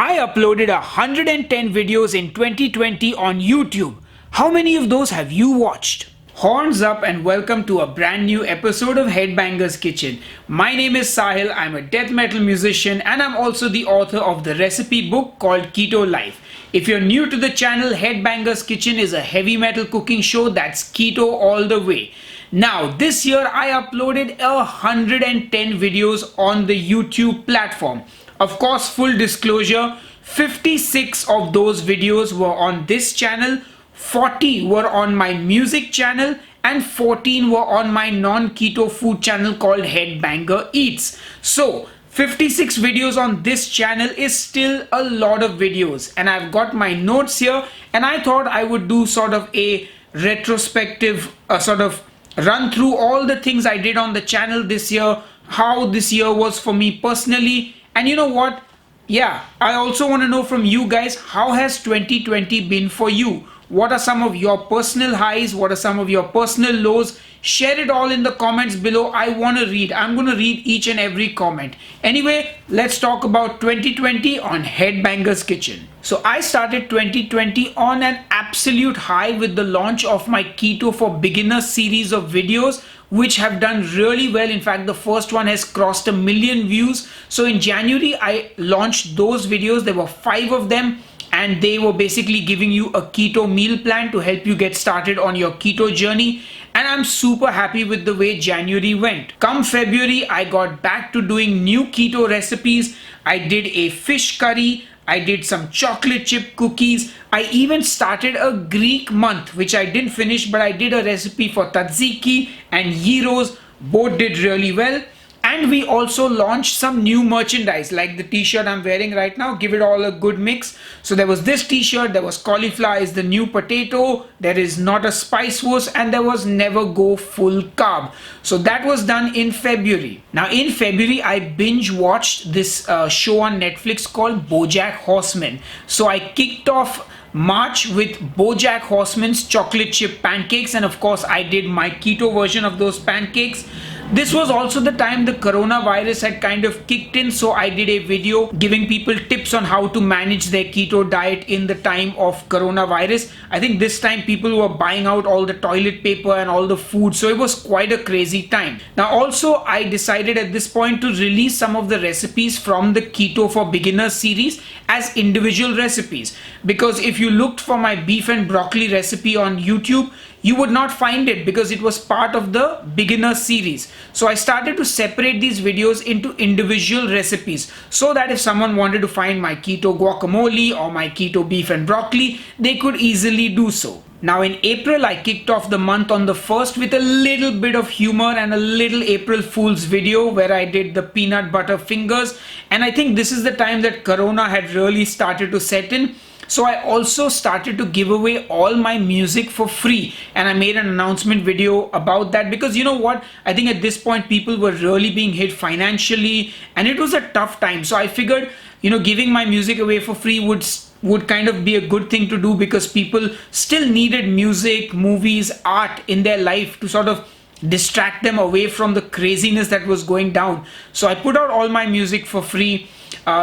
I uploaded 110 videos in 2020 on YouTube. How many of those have you watched? Horns up and welcome to a brand new episode of Headbangers Kitchen. My name is Sahil, I'm a death metal musician and I'm also the author of the recipe book called Keto Life. If you're new to the channel, Headbangers Kitchen is a heavy metal cooking show that's keto all the way. Now, this year I uploaded 110 videos on the YouTube platform. Of course, full disclosure, 56 of those videos were on this channel, 40 were on my music channel, and 14 were on my non-keto food channel called Headbanger Eats. So, 56 videos on this channel is still a lot of videos, and I've got my notes here, and I thought I would do sort of a retrospective sort of run through all the things I did on the channel this year, how this year was for me personally. And you know what? Yeah, I also want to know from you guys, how has 2020 been for you? What are some of your personal highs? What are some of your personal lows? Share it all in the comments below. I want to read. I'm going to read each and every comment. Anyway, let's talk about 2020 on Headbangers Kitchen. So I started 2020 on an absolute high with the launch of my Keto for Beginners series of videos, which have done really well. In fact, the first one has crossed 1 million views. So in January, I launched those videos. There were 5 of them. And they were basically giving you a keto meal plan to help you get started on your keto journey. And I'm super happy with the way January went. Come February, I got back to doing new keto recipes. I did a fish curry. I did some chocolate chip cookies. I even started a Greek month, which I didn't finish, but I did a recipe for tzatziki and gyros. Both did really well. And we also launched some new merchandise like the t-shirt I'm wearing right now. Give it all a good mix. So there was this t-shirt, there was cauliflower is the new potato, there is not a spice wuss, and there was never go full carb. So that was done in February. Now in February, I binge watched this show on Netflix called BoJack Horseman. So I kicked off March with BoJack Horseman's chocolate chip pancakes, and of course I did my keto version of those pancakes. This was also the time the coronavirus had kind of kicked in, so I did a video giving people tips on how to manage their keto diet in the time of coronavirus. I think this time people were buying out all the toilet paper and all the food, so it was quite a crazy time. Now also I decided at this point to release some of the recipes from the Keto for Beginners series as individual recipes, because if you looked for my beef and broccoli recipe on YouTube, you would not find it because it was part of the beginner series. So I started to separate these videos into individual recipes so that if someone wanted to find my keto guacamole or my keto beef and broccoli, they could easily do so. Now in April, I kicked off the month on the 1st with a little bit of humor and a little April Fool's video where I did the peanut butter fingers. And I think this is the time that Corona had really started to set in. So I also started to give away all my music for free, and I made an announcement video about that because you know what, I think at this point people were really being hit financially and it was a tough time. So I figured, you know, giving my music away for free would kind of be a good thing to do because people still needed music, movies, art in their life to sort of distract them away from the craziness that was going down. So I put out all my music for free.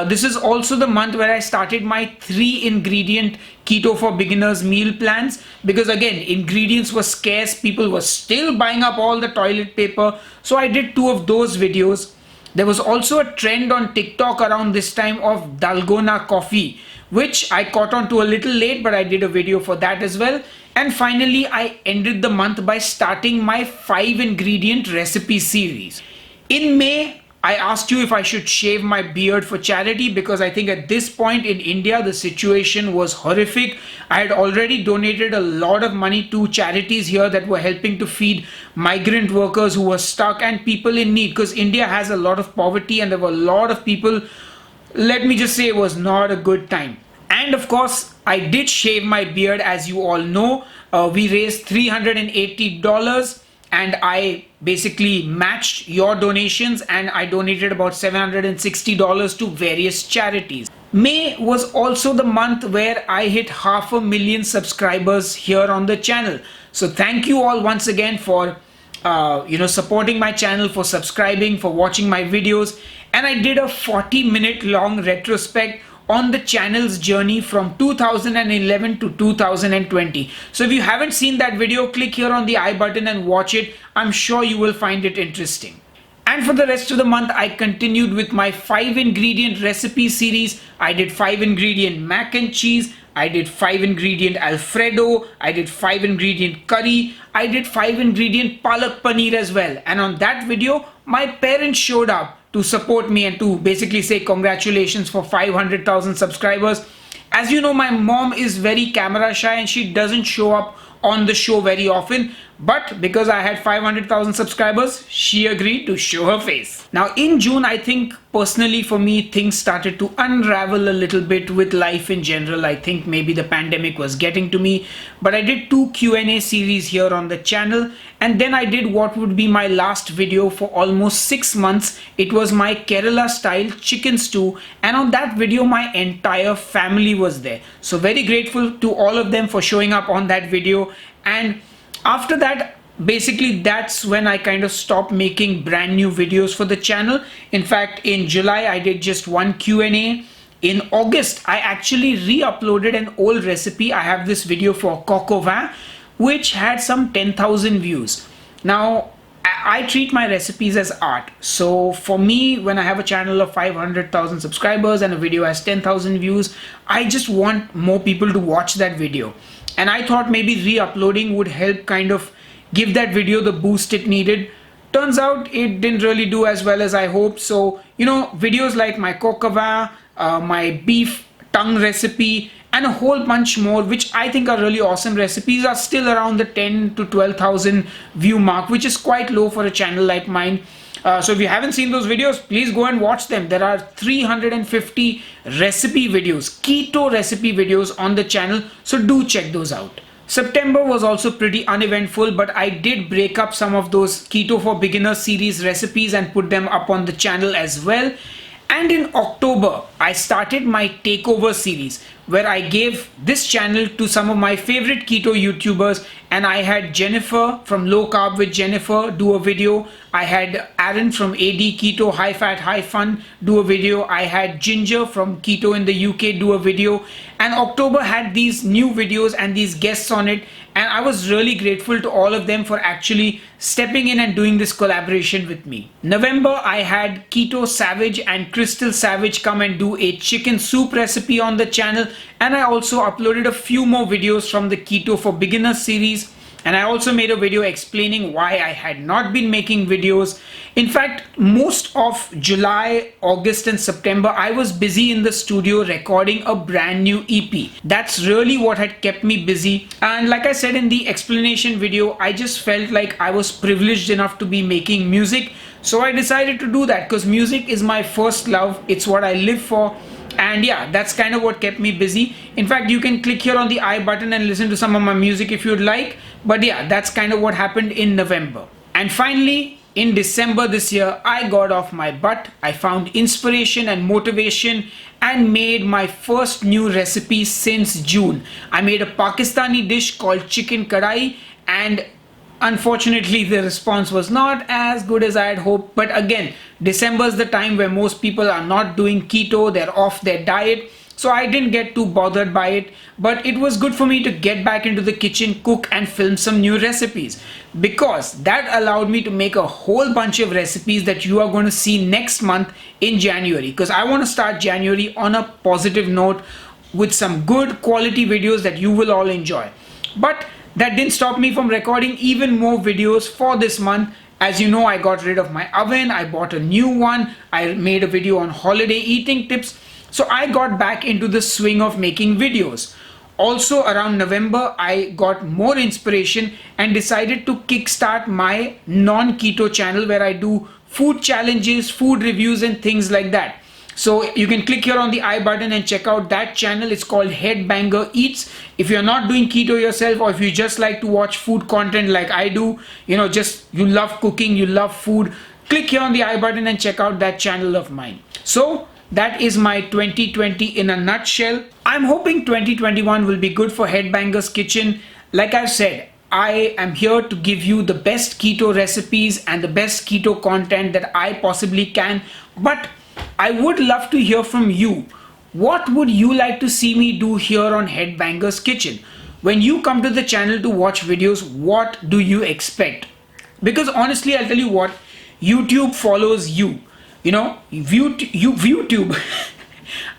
This is also the month where I started my 3-ingredient Keto for Beginners meal plans because again, ingredients were scarce. People were still buying up all the toilet paper. So I did 2 of those videos. There was also a trend on TikTok around this time of Dalgona coffee, which I caught on to a little late, but I did a video for that as well. And finally, I ended the month by starting my 5-ingredient recipe series. In May, I asked you if I should shave my beard for charity because I think at this point in India, the situation was horrific. I had already donated a lot of money to charities here that were helping to feed migrant workers who were stuck and people in need because India has a lot of poverty and there were a lot of people. Let me just say it was not a good time. And of course, I did shave my beard, as you all know. We raised $380 and I basically matched your donations and I donated about $760 to various charities. May was also the month where I hit 500,000 subscribers here on the channel. So thank you all once again for supporting my channel, for subscribing, for watching my videos. And I did a 40-minute long retrospect on the channel's journey from 2011 to 2020. So if you haven't seen that video, click here on the I button and watch it. I'm sure you will find it interesting. And for the rest of the month, I continued with my 5 ingredient recipe series. I did 5 ingredient mac and cheese. I did 5 ingredient Alfredo. I did 5 ingredient curry. I did 5 ingredient palak paneer as well. And on that video, my parents showed up to support me and to basically say congratulations for 500,000 subscribers. As you know, my mom is very camera shy and she doesn't show up on the show very often, but because I had 500,000 subscribers, she agreed to show her face. Now in June, I think personally for me, things started to unravel a little bit with life in general. I think maybe the pandemic was getting to me, but I did 2 Q&A series here on the channel, and then I did what would be my last video for almost 6 months. It was my Kerala style chicken stew, and on that video my entire family was there. So very grateful to all of them for showing up on that video. And after that, basically that's when I kind of stopped making brand new videos for the channel. In fact, in July I did just 1 Q&A. In August I actually re-uploaded an old recipe. I have this video for coq au vin which had some 10,000 views. Now I treat my recipes as art. So for me, when I have a channel of 500,000 subscribers and a video has 10,000 views, I just want more people to watch that video. And I thought maybe re-uploading would help kind of give that video the boost it needed. Turns out it didn't really do as well as I hoped. So, you know, videos like my coq au vin, my beef tongue recipe, and a whole bunch more, which I think are really awesome recipes, are still around the 10 to 12,000 view mark, which is quite low for a channel like mine. So if you haven't seen those videos, please go and watch them. There are 350 recipe videos, keto recipe videos on the channel, so do check those out. September was also pretty uneventful, but I did break up some of those Keto for Beginners series recipes and put them up on the channel as well. And in October, I started my takeover series where I gave this channel to some of my favorite keto YouTubers, and I had Jennifer from Low Carb with Jennifer do a video. I had Aaron from AD Keto High Fat High Fun do a video. I had Ginger from Keto in the UK do a video. And October had these new videos and these guests on it, and I was really grateful to all of them for actually stepping in and doing this collaboration with me. November, I had Keto Savage and Crystal Savage come and do a chicken soup recipe on the channel, and I also uploaded a few more videos from the Keto for Beginners series. And I also made a video explaining why I had not been making videos. In fact, most of July, August and September, I was busy in the studio recording a brand new EP. That's really what had kept me busy. And like I said in the explanation video, I just felt like I was privileged enough to be making music. So I decided to do that because music is my first love. It's what I live for. And yeah, that's kind of what kept me busy. In fact, you can click here on the I button and listen to some of my music if you'd like. But yeah, that's kind of what happened in November. And finally, in December this year, I got off my butt. I found inspiration and motivation and made my first new recipe since June. I made a Pakistani dish called chicken kadai, and unfortunately the response was not as good as I had hoped. But again, December is the time where most people are not doing keto, they're off their diet, so I didn't get too bothered by it. But it was good for me to get back into the kitchen, cook and film some new recipes, because that allowed me to make a whole bunch of recipes that you are going to see next month in January, because I want to start January on a positive note with some good quality videos that you will all enjoy. But that didn't stop me from recording even more videos for this month. As you know, I got rid of my oven, I bought a new one, I made a video on holiday eating tips. So I got back into the swing of making videos. Also around November, I got more inspiration and decided to kickstart my non-keto channel where I do food challenges, food reviews and things like that. So you can click here on the I button and check out that channel. It's called Headbanger Eats. If you're not doing keto yourself, or if you just like to watch food content like I do, you know, just you love cooking, you love food, click here on the I button and check out that channel of mine. So that is my 2020 in a nutshell. I'm hoping 2021 will be good for Headbangers Kitchen. Like I've said, I am here to give you the best keto recipes and the best keto content that I possibly can. But I would love to hear from you. what would you like to see me do here on Headbangers Kitchen? When you come to the channel to watch videos, what do you expect? Because honestly, I'll tell you what, YouTube follows you. You know, YouTube,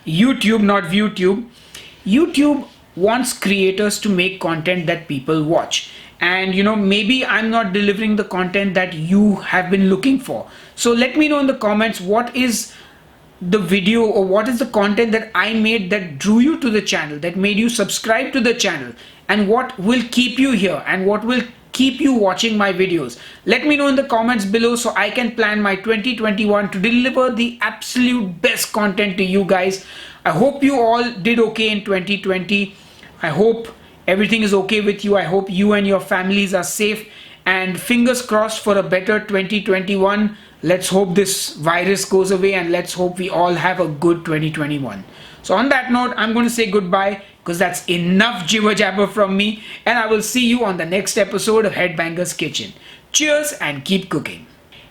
YouTube, not ViewTube. YouTube wants creators to make content that people watch. And maybe I'm not delivering the content that you have been looking for. So let me know in the comments what is the video or what is the content that I made that drew you to the channel, that made you subscribe to the channel, and what will keep you here and what will keep you watching my videos. Let me know in the comments below so I can plan my 2021 to deliver the absolute best content to you guys. I hope you all did okay in 2020. I hope everything is okay with you. I hope you and your families are safe, and fingers crossed for a better 2021. Let's hope this virus goes away, and let's hope we all have a good 2021. So on that note, I'm going to say goodbye because that's enough jibber jabber from me, and I will see you on the next episode of Headbangers Kitchen. Cheers and keep cooking.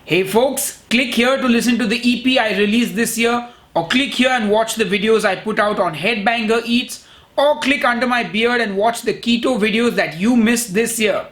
Hey folks, click here to listen to the EP I released this year, or click here and watch the videos I put out on Headbanger Eats, or click under my beard and watch the keto videos that you missed this year.